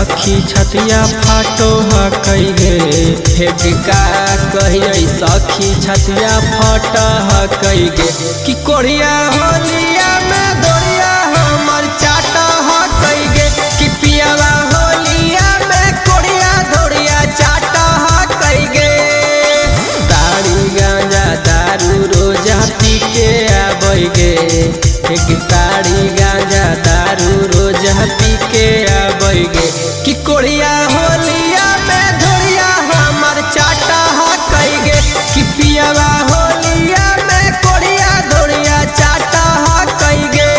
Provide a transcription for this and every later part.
सखी छतिया फाटो हकई गे फेंका कहिए सखी छतिया फट हकई गे कि कोढ़िया होलिया में दोरिया हमर चाट हकई गे कि पियावा होलिया में कोढ़िया दोरिया चाट हकई गे। ताड़ी गांजा दारू रोजा पी के आबई गे ताड़ी गांजा दारू रोजा पी के आबई गे कि कोढ़िया होलिया में धोरिया हमर चाट हकई गे कि पियावा होलिया में कोढ़िया धोरिया चाट हकई गे।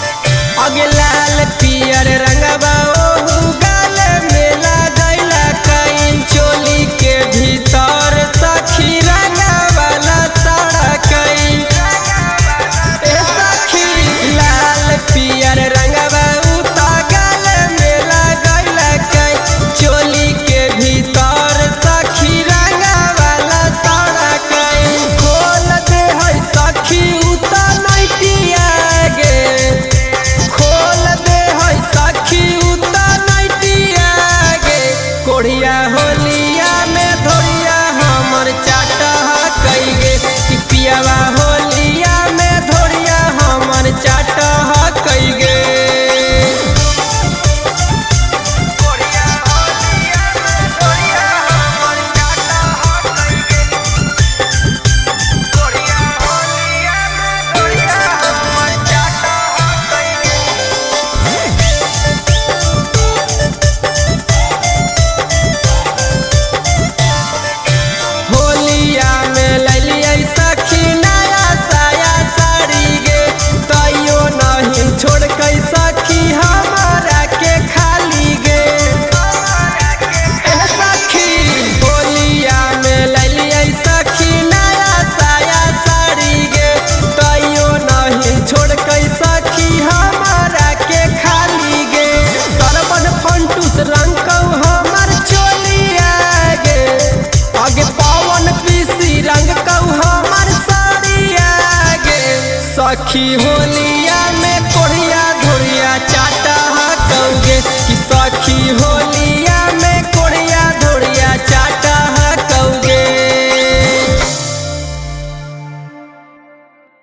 लाल पियर रंगवा ओहु गाल में लगैला कई चोली के भीतर सखी रंगवाला सड़कई सखी लाल पियर रंगवा उता गाल में लगैला कई चोली के भीतर सखी रंगवाला सड़कई खोल दे है सखी उता नैटिया गे कोढ़िया होलिया में धोरिया हमर चाट हकई गे कि पियावा होलिया में धोरिया हमर चाट हकई गे। छोड़ कई सखी हमारा के खाली गे सखी होलिया में ललिया सखी नया साया साड़ी गे तैयो नहीं छोड़ कई सखी हमारा के खाली गे सरबन फंटूस रंग हमर चोलिया गे आगे पवन पीसी रंग हमर साड़िया गे सखी होलिया में कोढ़िया धोरिया चाट हकऊ गे कि सखी होली